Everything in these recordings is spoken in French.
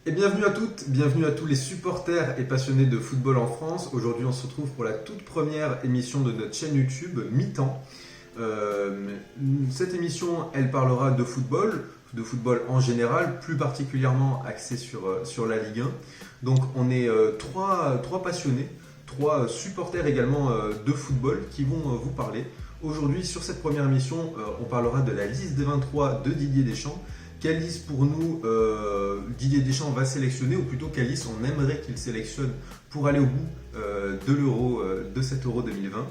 Et bienvenue à toutes, bienvenue à tous les supporters et passionnés de football en France. Aujourd'hui, on se retrouve pour la toute première émission de notre chaîne YouTube Mi-temps. Cette émission, elle parlera de football en général, plus particulièrement axé sur la Ligue 1. Donc, on est trois passionnés, trois supporters également de football qui vont vous parler. Aujourd'hui, sur cette première émission, on parlera de la liste des 23 de Didier Deschamps. Quelle liste pour nous Didier Deschamps va sélectionner, ou plutôt quelle liste on aimerait qu'il sélectionne pour aller au bout de cet Euro 2020.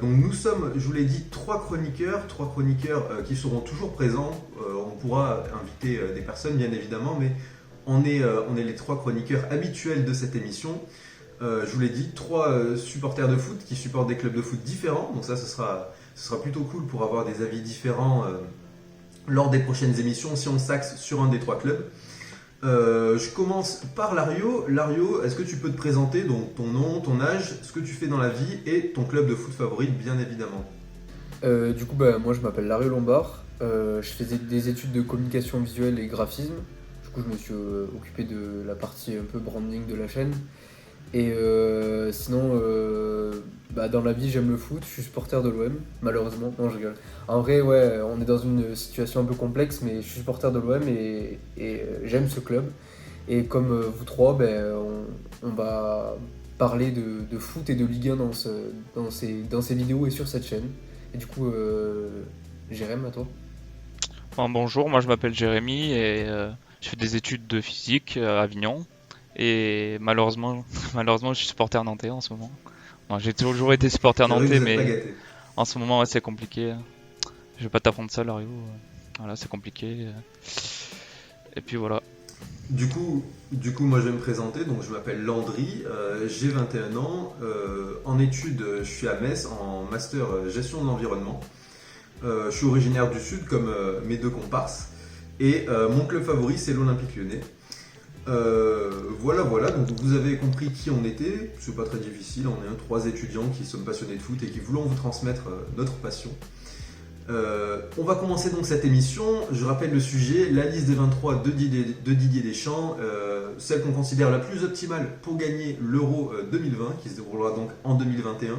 Donc nous sommes, je vous l'ai dit, trois chroniqueurs qui seront toujours présents. On pourra inviter des personnes bien évidemment, mais on est les trois chroniqueurs habituels de cette émission. Je vous l'ai dit, trois supporters de foot qui supportent des clubs de foot différents. Donc ça, ce sera plutôt cool pour avoir des avis différents lors des prochaines émissions si on s'axe sur un des trois clubs. Je commence par Lario. Lario, est-ce que tu peux te présenter, donc ton nom, ton âge, ce que tu fais dans la vie et ton club de foot favori, bien évidemment. Moi je m'appelle Lario Lombard. Je faisais des études de communication visuelle et graphisme. Du coup, je me suis occupé de la partie un peu branding de la chaîne. Et dans la vie, j'aime le foot, je suis supporter de l'OM, malheureusement. Non, je rigole. En vrai, ouais, on est dans une situation un peu complexe, mais je suis supporter de l'OM et j'aime ce club. Et comme vous trois, on va parler de foot et de Ligue 1 dans ces vidéos et sur cette chaîne. Et du coup, Jérém, à toi. Bonjour, moi je m'appelle Jérémy et je fais des études de physique à Avignon. Et malheureusement, je suis supporter nantais en ce moment. Bon, j'ai toujours été supporter nantais, mais en ce moment, ouais, c'est compliqué. Je vais pas t'apprendre ça, Lario. Voilà, c'est compliqué. Et puis voilà. Du coup, moi je vais me présenter. Donc je m'appelle Landry, j'ai 21 ans. En études, je suis à Metz en master gestion de l'environnement. Je suis originaire du Sud comme mes deux comparses. Et mon club favori, c'est l'Olympique Lyonnais. Voilà, donc vous avez compris qui on était, c'est pas très difficile, on est trois étudiants qui sommes passionnés de foot et qui voulons vous transmettre notre passion. On va commencer donc cette émission, je rappelle le sujet, la liste des 23 de Didier Deschamps, celle qu'on considère la plus optimale pour gagner l'Euro 2020, qui se déroulera donc en 2021.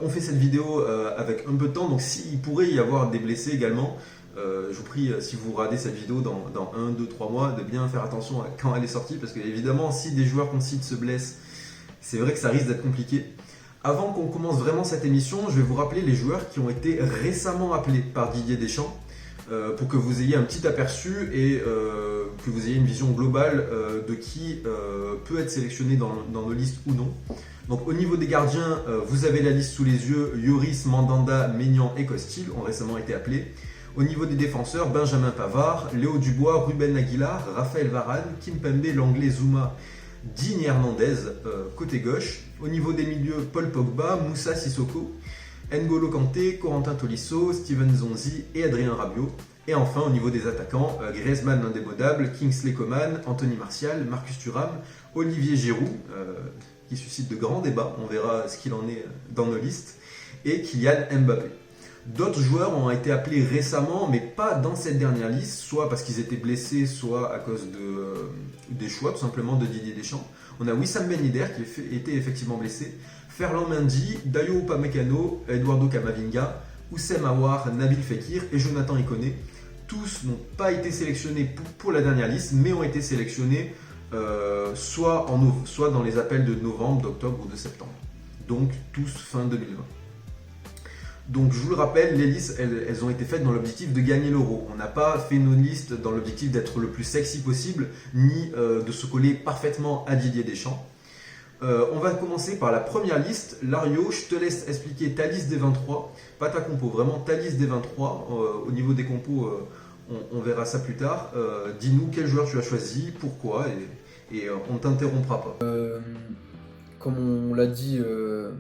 On fait cette vidéo avec un peu de temps, donc s'il pourrait y avoir des blessés également, je vous prie, si vous regardez cette vidéo dans 1, 2, 3 mois, de bien faire attention à quand elle est sortie, parce que évidemment, si des joueurs qu'on cite se blessent, c'est vrai que ça risque d'être compliqué. Avant qu'on commence vraiment cette émission, je vais vous rappeler les joueurs qui ont été récemment appelés par Didier Deschamps, pour que vous ayez un petit aperçu et que vous ayez une vision globale de qui peut être sélectionné dans nos listes ou non. Donc au niveau des gardiens, vous avez la liste sous les yeux, Lloris, Mandanda, Maignan et Costil ont récemment été appelés. Au niveau des défenseurs, Benjamin Pavard, Léo Dubois, Ruben Aguilar, Raphaël Varane, Kimpembe, l'anglais Zouma, Digne Hernandez, côté gauche. Au niveau des milieux, Paul Pogba, Moussa Sissoko, N'Golo Kanté, Corentin Tolisso, Steven Zonzi et Adrien Rabiot. Et enfin, au niveau des attaquants, Griezmann l'indémodable, Kingsley Coman, Anthony Martial, Marcus Thuram, Olivier Giroud, qui suscite de grands débats, on verra ce qu'il en est dans nos listes, et Kylian Mbappé. D'autres joueurs ont été appelés récemment, mais pas dans cette dernière liste, soit parce qu'ils étaient blessés, soit à cause des choix tout simplement de Didier Deschamps. On a Wissam Ben Yedder qui était effectivement blessé, Ferland Mendy, Dayo Upamecano, Eduardo Camavinga, Oussem Aouar, Nabil Fekir et Jonathan Ikoné. Tous n'ont pas été sélectionnés pour la dernière liste, mais ont été sélectionnés soit dans les appels de novembre, d'octobre ou de septembre. Donc tous fin 2020. Donc je vous le rappelle, les listes elles ont été faites dans l'objectif de gagner l'Euro. On n'a pas fait nos listes dans l'objectif d'être le plus sexy possible, ni de se coller parfaitement à Didier Deschamps. On va commencer par la première liste. Lario, je te laisse expliquer ta liste des 23, pas ta compo, vraiment ta liste des 23. Au niveau des compos, on verra ça plus tard. Dis-nous quel joueur tu as choisi, pourquoi, et on ne t'interrompra pas. Comme on l'a dit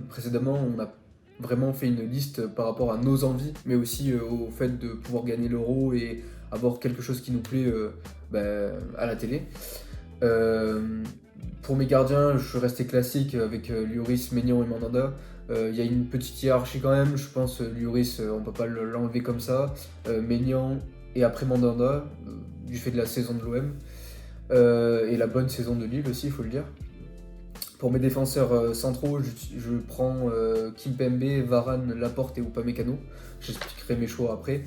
précédemment, on a vraiment fait une liste par rapport à nos envies, mais aussi au fait de pouvoir gagner l'Euro et avoir quelque chose qui nous plaît à la télé. Pour mes gardiens, je suis resté classique avec Lloris, Maignan et Mandanda. Il y a une petite hiérarchie quand même, je pense Lloris, on peut pas l'enlever comme ça. Maignan et après Mandanda. du fait de la saison de l'OM et la bonne saison de Lille aussi, il faut le dire. Pour mes défenseurs centraux, je prends Kimpembe, Varane, Laporte et Upamecano. J'expliquerai mes choix après.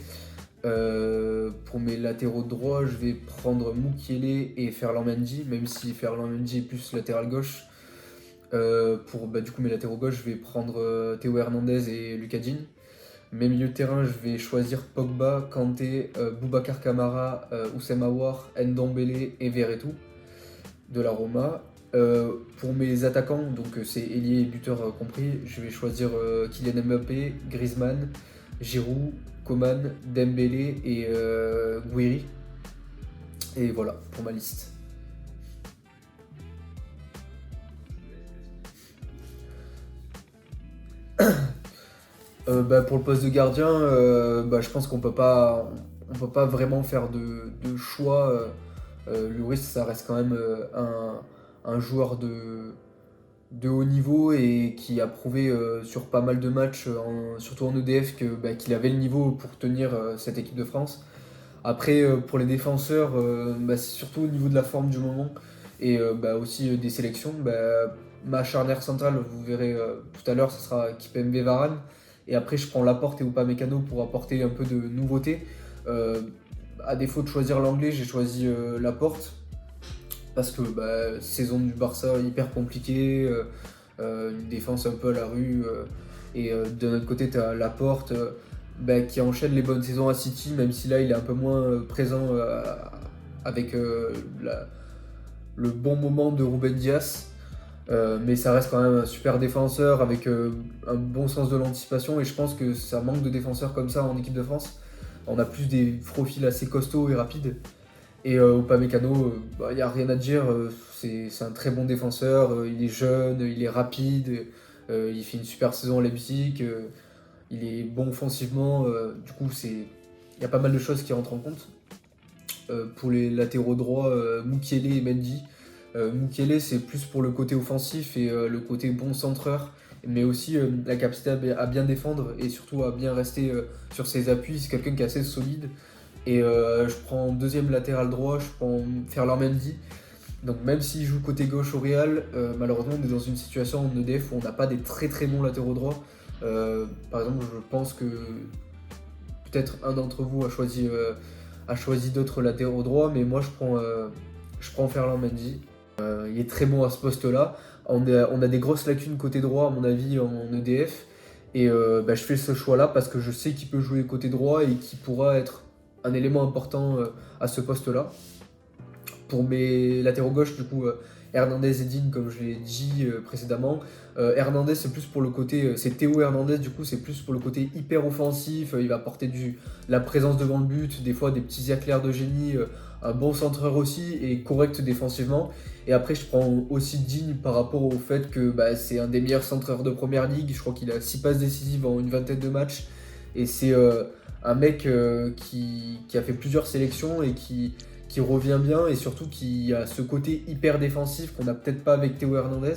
Pour mes latéraux droits, je vais prendre Mukiele et Ferland Mendy, même si Ferland Mendy est plus latéral gauche. Pour du coup mes latéraux gauche, je vais prendre Théo Hernandez et Lucas Digne. Mes milieux de terrain, je vais choisir Pogba, Kanté, Boubacar Kamara, Oussem Aouar, Ndombele et Verretou de la Roma. Pour mes attaquants, donc c'est ailier et buteur compris, je vais choisir Kylian Mbappé, Griezmann, Giroud, Coman, Dembélé et Guiri. Et voilà pour ma liste. Pour le poste de gardien, je pense qu'on peut pas vraiment faire de choix. Lloris, ça reste quand même un joueur de haut niveau et qui a prouvé sur pas mal de matchs, surtout en EDF, qu'il avait le niveau pour tenir cette équipe de France. Après, pour les défenseurs, c'est surtout au niveau de la forme du moment et aussi des sélections. Ma charnière centrale, vous verrez tout à l'heure, ce sera Kimpembe Varane. Et après, je prends Laporte et Upamecano pour apporter un peu de nouveauté. À défaut de choisir l'anglais, j'ai choisi Laporte. Parce que saison du Barça hyper compliquée, une défense un peu à la rue. Et d'un autre côté, tu as Laporte qui enchaîne les bonnes saisons à City, même si là, il est un peu moins présent avec le bon moment de Ruben Dias. Mais ça reste quand même un super défenseur avec un bon sens de l'anticipation et je pense que ça manque de défenseurs comme ça en équipe de France. On a plus des profils assez costauds et rapides. Et Upamecano, il n'y a rien à dire, c'est un très bon défenseur, il est jeune, il est rapide, il fait une super saison à Leipzig, il est bon offensivement, du coup il y a pas mal de choses qui rentrent en compte. Pour les latéraux droits, Mukiele et Mendy. Mukiele, c'est plus pour le côté offensif et le côté bon centreur, mais aussi la capacité à bien défendre et surtout à bien rester sur ses appuis. C'est quelqu'un qui est assez solide. Et je prends deuxième latéral droit, je prends Ferland Mendy. Donc même s'il joue côté gauche au Real, malheureusement on est dans une situation en EDF où on n'a pas des très très bons latéraux droits. Par exemple, je pense que peut-être un d'entre vous a choisi d'autres latéraux droits, mais moi je prends Ferland Mendy. Il est très bon à ce poste-là. On a des grosses lacunes côté droit, à mon avis, en EDF. Et je fais ce choix-là parce que je sais qu'il peut jouer côté droit et qu'il pourra être un élément important à ce poste-là. Pour mes latéraux gauche, du coup, Hernandez et Digne, comme je l'ai dit précédemment. Hernandez, c'est plus pour le côté. C'est Théo Hernandez, du coup, c'est plus pour le côté hyper offensif. Il va apporter la présence devant le but, des fois des petits éclairs de génie, un bon centreur aussi et correct défensivement. Et après, je prends aussi Digne par rapport au fait que c'est un des meilleurs centreurs de première ligue. Je crois qu'il a 6 passes décisives en une vingtaine de matchs. Et c'est un mec qui a fait plusieurs sélections et qui revient bien et surtout qui a ce côté hyper défensif qu'on n'a peut-être pas avec Théo Hernandez.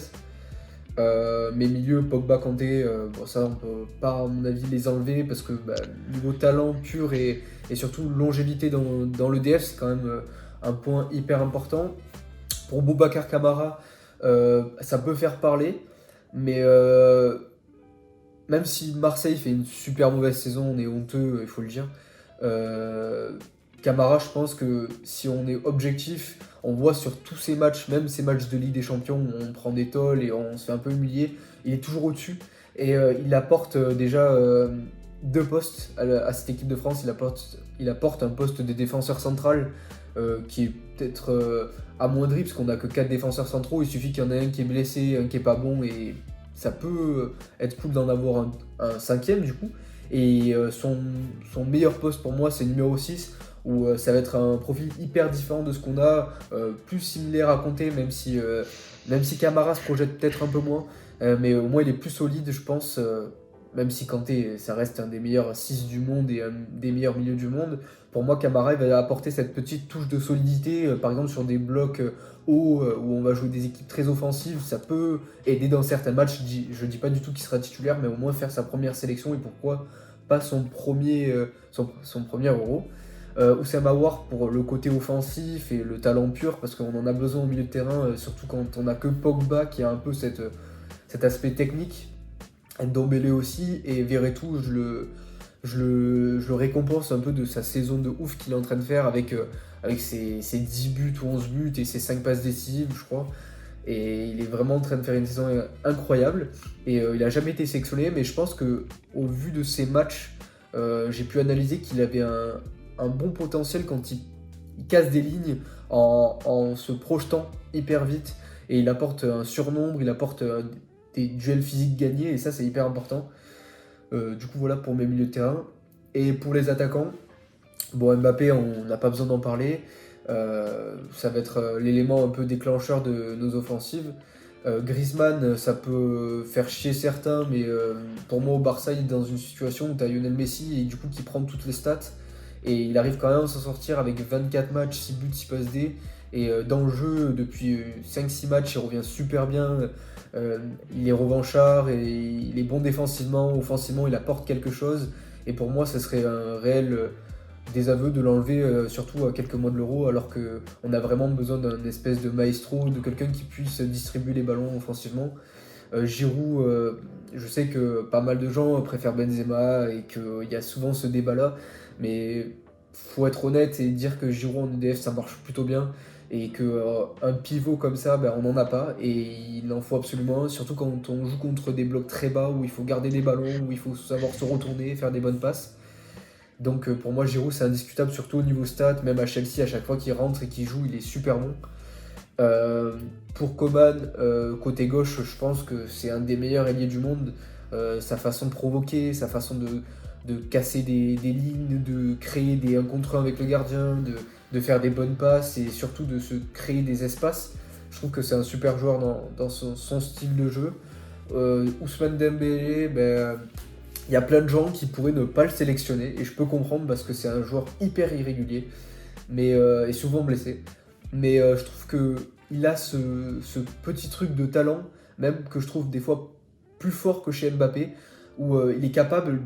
Mes milieux, Pogba, Kanté, ça on peut pas à mon avis les enlever parce que niveau talent pur et surtout longévité dans l'EDF, c'est quand même un point hyper important. Pour Boubacar Kamara, ça peut faire parler, mais même si Marseille fait une super mauvaise saison, on est honteux, il faut le dire. Kamara, je pense que si on est objectif, on voit sur tous ces matchs, même ces matchs de Ligue des Champions où on prend des tôles et on se fait un peu humilier, il est toujours au-dessus. Et il apporte déjà 2 postes à cette équipe de France. Il apporte un poste de défenseur central qui est peut-être amoindri parce qu'on n'a que 4 défenseurs centraux. Il suffit qu'il y en ait un qui est blessé, un qui est pas bon et ça peut être cool d'en avoir un 5e du coup. Et son meilleur poste pour moi, c'est numéro 6. Où ça va être un profil hyper différent de ce qu'on a, plus similaire à Kanté, même si Camara se projette peut-être un peu moins, mais au moins il est plus solide, je pense, même si Kanté, ça reste un des meilleurs 6 du monde et un des meilleurs milieux du monde. Pour moi, Camara il va apporter cette petite touche de solidité, par exemple sur des blocs hauts où on va jouer des équipes très offensives, ça peut aider dans certains matchs. Je dis pas du tout qu'il sera titulaire, mais au moins faire sa première sélection et pourquoi pas son premier Euro. Oussem Aouar pour le côté offensif et le talent pur, parce qu'on en a besoin au milieu de terrain, surtout quand on n'a que Pogba qui a un peu cet aspect technique. Ndombele aussi, et Verretou, je le récompense un peu de sa saison de ouf qu'il est en train de faire avec ses 10 buts ou 11 buts et ses 5 passes décisives, je crois. Et il est vraiment en train de faire une saison incroyable. Et il n'a jamais été sélectionné, mais je pense qu'au vu de ses matchs, j'ai pu analyser qu'il avait un bon potentiel quand il casse des lignes en se projetant hyper vite. Et il apporte un surnombre, il apporte des duels physiques gagnés, et ça c'est hyper important. Du coup voilà pour mes milieux de terrain. Et pour les attaquants, bon Mbappé on n'a pas besoin d'en parler. Ça va être l'élément un peu déclencheur de nos offensives. Griezmann, ça peut faire chier certains, mais pour moi au Barça il est dans une situation où tu as Lionel Messi et du coup qui prend toutes les stats. Et il arrive quand même à s'en sortir avec 24 matchs, 6 buts, 6 passes D. Et dans le jeu, depuis 5-6 matchs, il revient super bien. Il est revanchard et il est bon défensivement, offensivement, il apporte quelque chose. Et pour moi, ce serait un réel désaveu de l'enlever, surtout à quelques mois de l'Euro, alors qu'on a vraiment besoin d'un espèce de maestro, de quelqu'un qui puisse distribuer les ballons offensivement. Giroud, je sais que pas mal de gens préfèrent Benzema et qu'il y a souvent ce débat-là, mais faut être honnête et dire que Giroud en EDF ça marche plutôt bien et qu'un pivot comme ça, ben, on n'en a pas et il en faut absolument un, surtout quand on joue contre des blocs très bas où il faut garder des ballons, où il faut savoir se retourner, faire des bonnes passes. Donc pour moi Giroud c'est indiscutable, surtout au niveau stats, même à Chelsea à chaque fois qu'il rentre et qu'il joue il est super bon. Pour Coman, côté gauche, je pense que c'est un des meilleurs ailiers du monde. Sa façon de provoquer, sa façon de casser des lignes, de créer un contre 1 avec le gardien, de faire des bonnes passes et surtout de se créer des espaces. Je trouve que c'est un super joueur dans son style de jeu. Ousmane Dembélé, ben, il y a plein de gens qui pourraient ne pas le sélectionner et je peux comprendre parce que c'est un joueur hyper irrégulier mais, et souvent blessé. Mais je trouve qu'il a ce petit truc de talent, même que je trouve des fois plus fort que chez Mbappé, où il est capable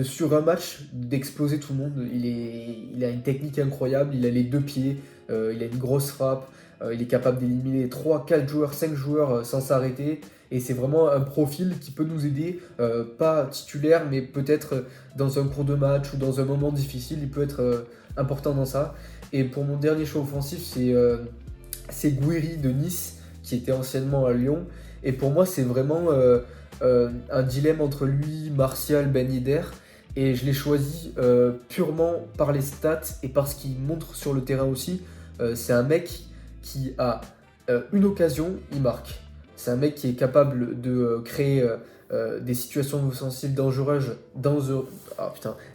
sur un match d'exploser tout le monde. Il a une technique incroyable, il a les deux pieds, il a une grosse frappe, il est capable d'éliminer 3, 4 joueurs, 5 joueurs sans s'arrêter. Et c'est vraiment un profil qui peut nous aider, pas titulaire, mais peut-être dans un cours de match ou dans un moment difficile, il peut être important dans ça. Et pour mon dernier choix offensif, c'est Gouiri de Nice, qui était anciennement à Lyon. Et pour moi, c'est vraiment un dilemme entre lui, Martial, Ben Yedder. Et je l'ai choisi purement par les stats et par ce qu'il montre sur le terrain aussi. C'est un mec qui a une occasion, il marque. C'est un mec qui est capable de créer des situations offensives dangereuses.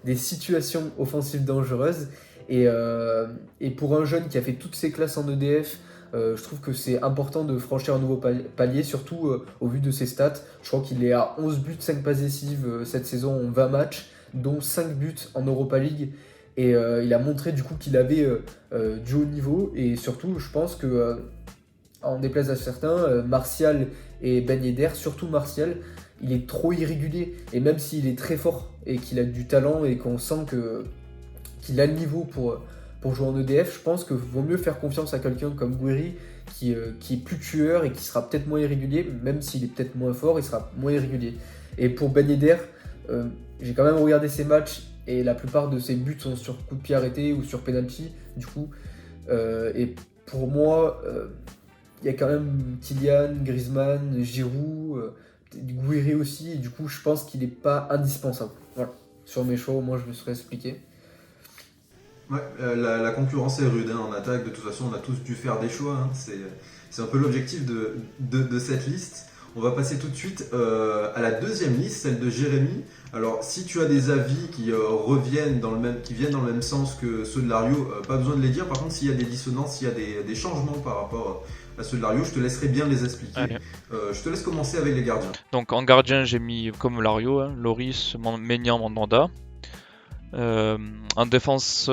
Des situations offensives dangereuses. Et pour un jeune qui a fait toutes ses classes en EDF, je trouve que c'est important de franchir un nouveau palier, surtout au vu de ses stats. Je crois qu'il est à 11 buts, 5 passes décisives cette saison en 20 matchs, dont 5 buts en Europa League. Et il a montré du coup qu'il avait du haut niveau. Et surtout, je pense que, en déplaise à certains, Martial et Ben Yedder, surtout Martial, il est trop irrégulier. Et même s'il est très fort et qu'il a du talent et qu'on sent qu'il a le niveau pour jouer en EDF, je pense qu'il vaut mieux faire confiance à quelqu'un comme Gouiri qui est plus tueur et qui sera peut-être moins irrégulier, même s'il est peut-être moins fort, il sera moins irrégulier. Et pour Ben Yedder, j'ai quand même regardé ses matchs et la plupart de ses buts sont sur coup de pied arrêté ou sur penalty, du coup. Et pour moi, il y a quand même Kylian, Griezmann, Giroud, Gouiri aussi, et du coup je pense qu'il n'est pas indispensable. Voilà. Sur mes choix, au moins je me serais expliqué. Ouais, la concurrence est rude hein, en attaque. De toute façon, on a tous dû faire des choix. Hein. C'est un peu l'objectif de cette liste. On va passer tout de suite à la deuxième liste, celle de Jérémy. Alors, si tu as des avis qui viennent dans le même sens que ceux de Lario, pas besoin de les dire. Par contre, s'il y a des dissonances, s'il y a des changements par rapport à ceux de Lario, je te laisserai bien les expliquer. Je te laisse commencer avec les gardiens. Donc en gardien, j'ai mis comme Lario, hein, Loris, Maignan, Mandanda. En défense,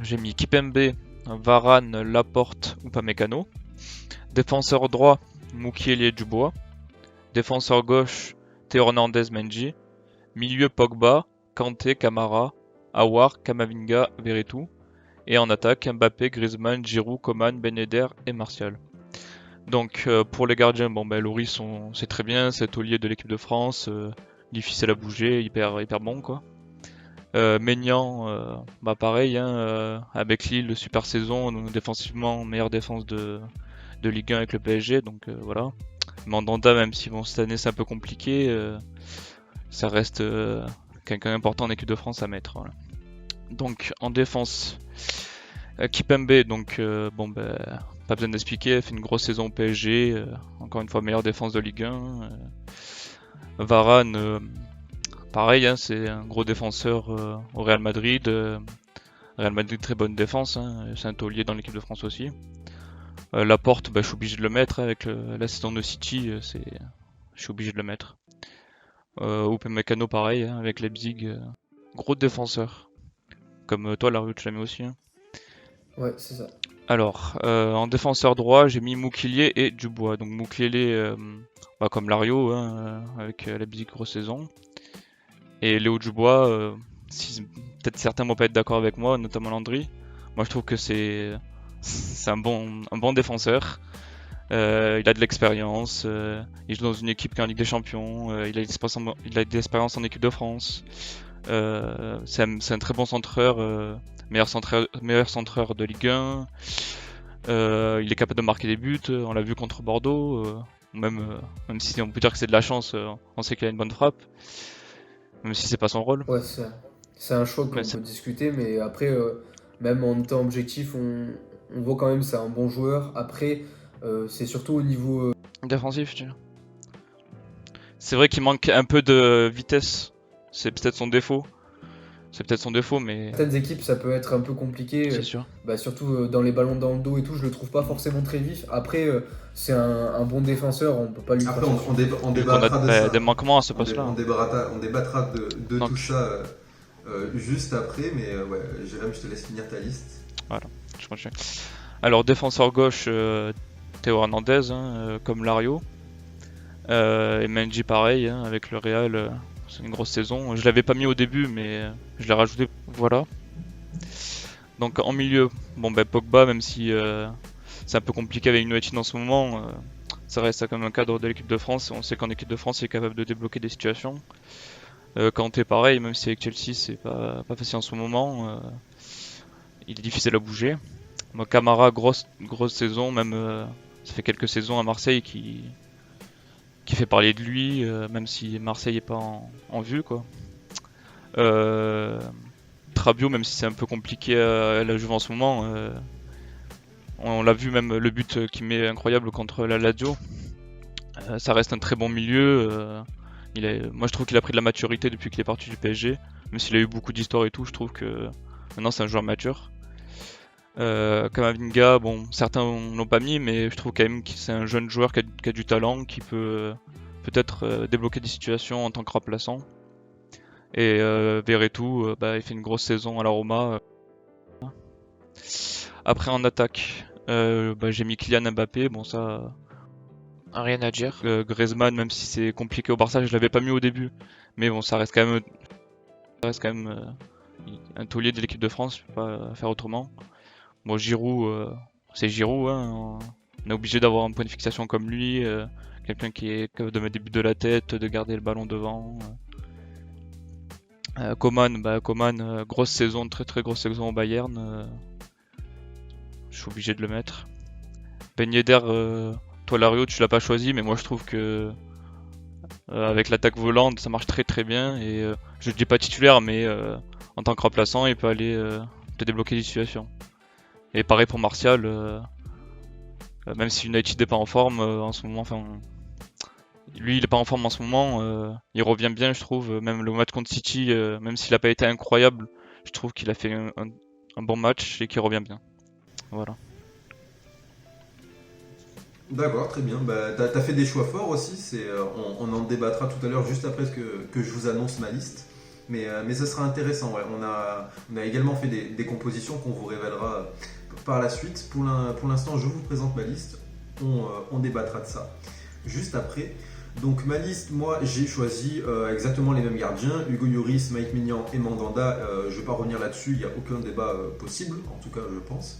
j'ai mis Kipembe, Varane, Laporte ou Upamecano. Défenseur droit, Mukiele, Dubois. Défenseur gauche, Théo Hernandez, Mendy. Milieu, Pogba, Kanté, Camara. Aouar, Kamavinga, Veretout. Et en attaque, Mbappé, Griezmann, Giroud, Coman, Ben Yedder et Martial. Donc pour les gardiens, bon ben Loris, c'est très bien, c'est taulier de l'équipe de France, difficile à bouger, hyper bon quoi. Maignan, bah pareil, hein, avec Lille, super saison, donc défensivement, meilleure défense de Ligue 1 avec le PSG, donc voilà. Mandanda, même si bon, cette année c'est un peu compliqué, ça reste quelqu'un d'important en équipe de France à mettre. Voilà. Donc en défense, Kipembe, donc bon ben pas besoin d'expliquer, elle fait une grosse saison au PSG, encore une fois meilleure défense de Ligue 1. Varane, pareil, hein, c'est un gros défenseur au Real Madrid. Real Madrid, très bonne défense, hein, c'est un taulier dans l'équipe de France aussi. Laporte, bah, je suis obligé de le mettre, hein, avec la saison de City, je suis obligé de le mettre. Upamecano, pareil, hein, avec Leipzig, gros défenseur. Comme toi, Lario, tu l'as mis aussi. Hein. Ouais, c'est ça. Alors, en défenseur droit, j'ai mis Moukilier et Dubois. Donc Moukilier, bah, comme Lario, hein, avec Leipzig, grosse saison. Et Léo Dubois, peut-être certains vont pas être d'accord avec moi, notamment Landry. Moi, je trouve que c'est un bon défenseur. Il a de l'expérience. Il joue dans une équipe qui est en Ligue des Champions. Il a de l'expérience en équipe de France. C'est un très bon centreur. Meilleur centreur de Ligue 1. Il est capable de marquer des buts. On l'a vu contre Bordeaux. Même si on peut dire que c'est de la chance, on sait qu'il a une bonne frappe. Même si c'est pas son rôle. Ouais, c'est un choix Mais qu'on c'est peut discuter, mais après, même en étant objectif, on voit quand même que c'est un bon joueur. Après, c'est surtout au niveau. défensif, tu vois. C'est vrai qu'il manque un peu de vitesse. C'est peut-être son défaut. C'est peut-être son défaut, mais Certaines équipes, ça peut être un peu compliqué, c'est sûr. bah, surtout dans les ballons dans le dos et tout, je le trouve pas forcément très vif. Après, c'est un bon défenseur, on peut pas lui Après, cracher dessus. on Vu qu'on a débattra de ça. des manquements à ce On, dé- poste-là. on Hein. débattra, on débattra de Donc, tout ça juste après, mais ouais, Jérém, je te laisse finir ta liste. voilà, je continue. Alors, défenseur gauche, Théo Hernandez, hein, comme Lario. Et Mendy, pareil, hein, avec le Real. C'est une grosse saison. Je l'avais pas mis au début, mais je l'ai rajouté. Voilà. Donc, en milieu, bon, ben, Pogba, même si c'est un peu compliqué avec United en ce moment. Ça reste comme un cadre de l'équipe de France. On sait qu'en équipe de France, il est capable de débloquer des situations. Kanté, pareil, même si avec Chelsea, c'est pas facile en ce moment. Il est difficile à bouger. Moi, Camara, grosse saison, même ça fait quelques saisons à Marseille qui fait parler de lui, même si Marseille est pas en vue, quoi. Rabiot, même si c'est un peu compliqué à la Juve en ce moment, on l'a vu, même le but qu'il met incroyable contre la Lazio. Ça reste un très bon milieu. Moi, je trouve qu'il a pris de la maturité depuis qu'il est parti du PSG. Même s'il a eu beaucoup d'histoire et tout, je trouve que maintenant c'est un joueur mature. Kamavinga, bon, certains l'ont pas mis, mais je trouve quand même que c'est un jeune joueur qui a du talent, qui peut peut-être débloquer des situations en tant que remplaçant. Et Veretout, bah, il fait une grosse saison à la Roma. Après en attaque, bah, j'ai mis Kylian Mbappé, bon ça, Rien à dire. Griezmann, même si c'est compliqué au Barça, je l'avais pas mis au début, mais bon, ça reste quand même un taulier de l'équipe de France, je peux pas faire autrement. Bon, Giroud, c'est Giroud, hein, on est obligé d'avoir un point de fixation comme lui, quelqu'un qui est capable de mettre des buts de la tête, de garder le ballon devant. Coman, grosse saison, très très grosse saison au Bayern, je suis obligé de le mettre. Ben Yedder, toi Lario, tu l'as pas choisi, mais moi je trouve que avec l'attaque volante, ça marche très très bien. Et je le dis pas titulaire, mais en tant que remplaçant, il peut aller te débloquer des situations. Et pareil pour Martial, même si United n'est pas en forme en ce moment, enfin, lui il est pas en forme en ce moment, il revient bien, je trouve. Même le match contre City, même s'il a pas été incroyable, je trouve qu'il a fait un bon match et qu'il revient bien. Voilà. D'accord, très bien. Bah, t'as fait des choix forts aussi. On en débattra tout à l'heure, juste après que je vous annonce ma liste. Mais ça sera intéressant. Ouais. On a également fait des compositions qu'on vous révélera par la suite. Pour l'instant, je vous présente ma liste. On débattra de ça juste après. Donc ma liste, moi j'ai choisi exactement les mêmes gardiens, Hugo Lloris, Mike Maignan et Mandanda. Je ne vais pas revenir là-dessus, il n'y a aucun débat possible, en tout cas je pense.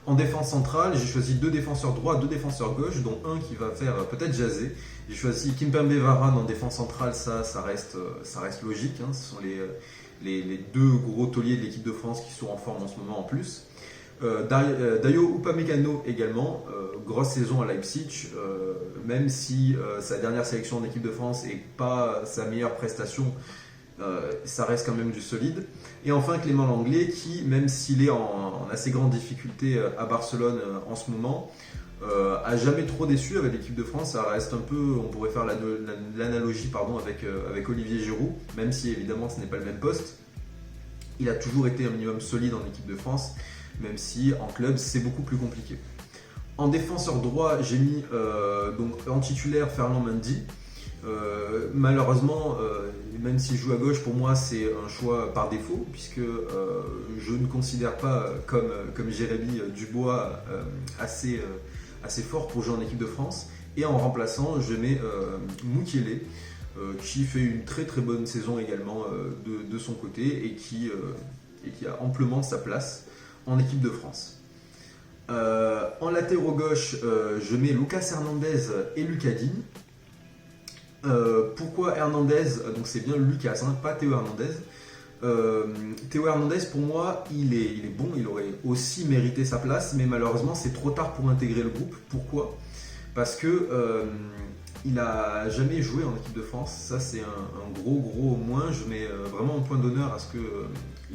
En défense centrale, j'ai choisi 2 défenseurs droits, 2 défenseurs gauche, dont un qui va faire peut-être jaser. J'ai choisi Kimpembe Varane en défense centrale, ça reste logique. Hein. Ce sont les 2 gros tauliers de l'équipe de France qui sont en forme en ce moment en plus. Dayo Upamecano également, grosse saison à Leipzig, même si sa dernière sélection en équipe de France n'est pas sa meilleure prestation, ça reste quand même du solide. Et enfin Clément Langlais qui, même s'il est en assez grande difficulté à Barcelone en ce moment, a jamais trop déçu avec l'équipe de France. Ça reste un peu, on pourrait faire l'analogie avec Olivier Giroud, même si évidemment ce n'est pas le même poste. Il a toujours été un minimum solide en équipe de France, même si en club c'est beaucoup plus compliqué. En défenseur droit, j'ai mis donc en titulaire Ferland Mendy. Malheureusement, même s'il joue à gauche, pour moi c'est un choix par défaut, puisque je ne considère pas comme Jérémy Dubois assez fort pour jouer en équipe de France. Et en remplaçant, je mets Mukiele, qui fait une très très bonne saison également de son côté et qui a amplement sa place en équipe de France. En latéraux gauche, je mets Lucas Hernandez et Lucas Digne. Pourquoi Hernandez? Donc c'est bien Lucas, hein, pas Théo Hernandez. Théo Hernandez, pour moi, il est bon, il aurait aussi mérité sa place, mais malheureusement c'est trop tard pour intégrer le groupe. Pourquoi? Parce que il n'a jamais joué en équipe de France. Ça c'est un gros moins. Je mets vraiment un point d'honneur à ce qu'il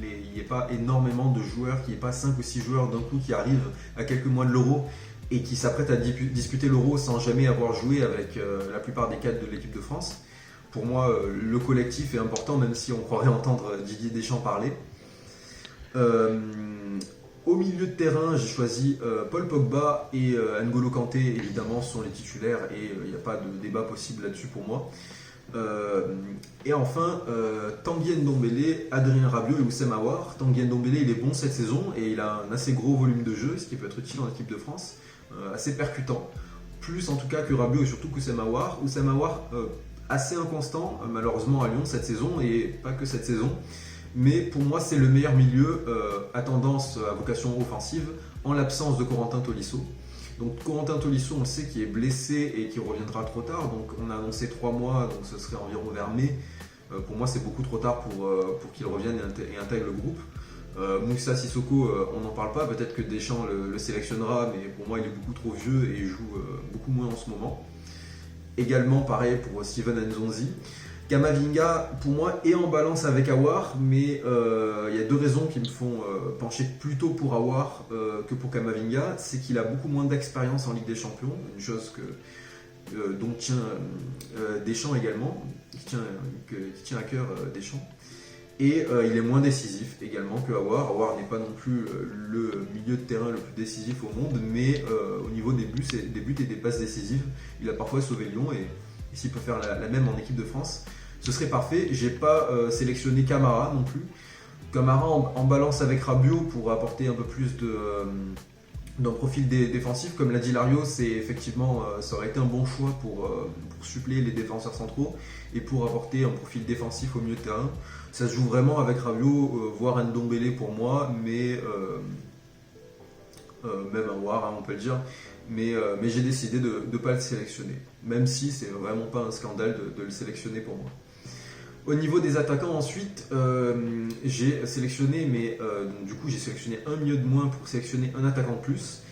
n'y ait pas énormément de joueurs, qu'il n'y ait pas 5 ou 6 joueurs d'un coup qui arrivent à quelques mois de l'Euro et qui s'apprêtent à disputer l'Euro sans jamais avoir joué avec la plupart des cadres de l'équipe de France. Pour moi, le collectif est important, même si on croirait entendre Didier Deschamps parler. Au milieu de terrain, j'ai choisi Paul Pogba et N'Golo Kanté, évidemment, sont les titulaires et il n'y a pas de débat possible là-dessus pour moi. Et enfin, Tanguy Ndombele, Adrien Rabiot et Oussem Aouar. Tanguy Ndombele, il est bon cette saison et il a un assez gros volume de jeu, ce qui peut être utile en équipe de France, assez percutant. Plus en tout cas que Rabiot et surtout qu'Oussem Aouar. Oussem Aouar, assez inconstant malheureusement à Lyon cette saison et pas que cette saison. Mais pour moi, c'est le meilleur milieu à tendance à vocation offensive en l'absence de Corentin Tolisso. Donc Corentin Tolisso, on le sait, qui est blessé et qui reviendra trop tard. Donc on a annoncé 3 mois, donc ce serait environ vers mai. Pour moi, c'est beaucoup trop tard pour qu'il revienne et intègre le groupe. Moussa Sissoko, on n'en parle pas. Peut-être que Deschamps le sélectionnera, mais pour moi, il est beaucoup trop vieux et il joue beaucoup moins en ce moment. Également, pareil pour Steven Nzonzi. Kamavinga, pour moi, est en balance avec Aouar, mais il y a 2 raisons qui me font pencher plutôt pour Aouar que pour Kamavinga. C'est qu'il a beaucoup moins d'expérience en Ligue des Champions, une chose dont tient Deschamps également, qui tient à cœur Deschamps. Et il est moins décisif également que Aouar. Aouar n'est pas non plus le milieu de terrain le plus décisif au monde, mais au niveau des buts et des passes décisives, il a parfois sauvé Lyon et s'il peut faire la même en équipe de France, ce serait parfait. J'ai pas sélectionné Camara non plus. Camara en balance avec Rabiot pour apporter un peu plus d'un profil défensif. Comme l'a dit Lario, c'est effectivement, ça aurait été un bon choix pour suppléer les défenseurs centraux et pour apporter un profil défensif au milieu de terrain. Ça se joue vraiment avec Rabiot, voire Ndombele pour moi, mais même un War, hein, on peut le dire. Mais j'ai décidé de ne pas le sélectionner, même si c'est vraiment pas un scandale de le sélectionner pour moi. Au niveau des attaquants ensuite, j'ai sélectionné, donc, du coup j'ai sélectionné un milieu de moins pour sélectionner un attaquant de plus.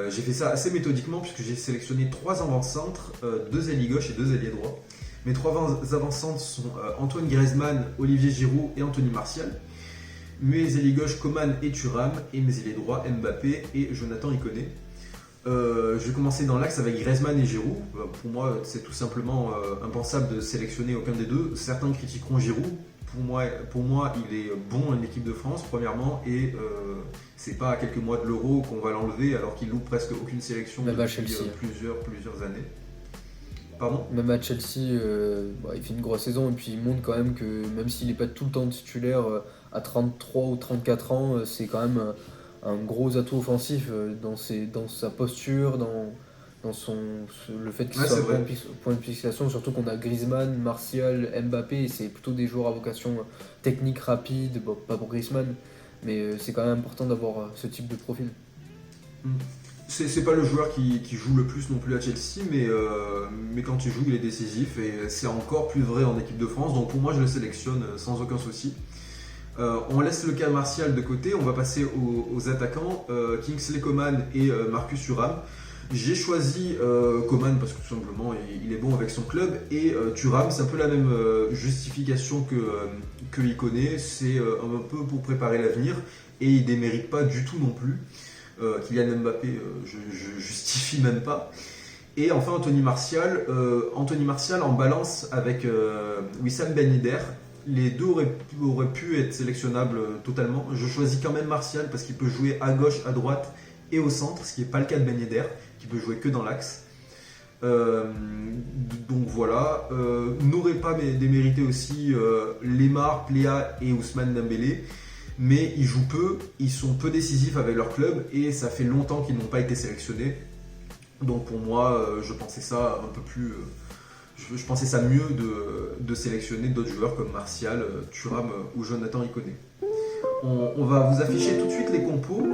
J'ai fait ça assez méthodiquement puisque j'ai sélectionné 3 avant-centres, 2 ailiers gauche et 2 ailiers droit. Mes 3 avant-centres sont Antoine Griezmann, Olivier Giroud et Anthony Martial. Mes ailiers gauche Coman et Thuram et mes ailiers droits Mbappé et Jonathan Iconé. Je vais commencer dans l'axe avec Griezmann et Giroud. Pour moi, c'est tout simplement impensable de sélectionner aucun des deux. Certains critiqueront Giroud. Pour moi, il est bon en équipe de France, premièrement, et c'est pas à quelques mois de l'Euro qu'on va l'enlever alors qu'il loupe presque aucune sélection depuis plusieurs années. Pardon ? Même à Chelsea, il fait une grosse saison et puis il montre quand même que même s'il n'est pas tout le temps titulaire, à 33 ou 34 ans, c'est quand même un gros atout offensif dans sa posture, le fait qu'il Ouais, soit c'est un vrai. point de fixation, surtout qu'on a Griezmann, Martial, Mbappé, et c'est plutôt des joueurs à vocation technique rapide, bon, pas pour Griezmann, mais c'est quand même important d'avoir ce type de profil. C'est pas le joueur qui joue le plus non plus à Chelsea, mais quand il joue, il est décisif et c'est encore plus vrai en équipe de France. Donc pour moi, je le sélectionne sans aucun souci. On laisse le cas Martial de côté, on va passer aux attaquants, Kingsley Coman et Marcus Thuram. J'ai choisi Coman parce que tout simplement il est bon avec son club et Thuram, c'est un peu la même justification que Iconé, c'est un peu pour préparer l'avenir et il démérite pas du tout non plus. Kylian Mbappé, je justifie même pas. Et enfin Anthony Martial en balance avec Wissam Ben Yedder. Les deux auraient pu être sélectionnables totalement. Je choisis quand même Martial parce qu'il peut jouer à gauche, à droite et au centre, ce qui n'est pas le cas de Ben Yedder, qui peut jouer que dans l'axe. Donc voilà. N'aurait pas démérité aussi Lemar, Pléa et Ousmane Dembélé. Mais ils jouent peu, ils sont peu décisifs avec leur club et ça fait longtemps qu'ils n'ont pas été sélectionnés. Donc pour moi, je pensais ça un peu plus. Je pensais ça mieux de sélectionner d'autres joueurs comme Martial, Thuram ou Jonathan Iconé. On va vous afficher tout de suite les compos.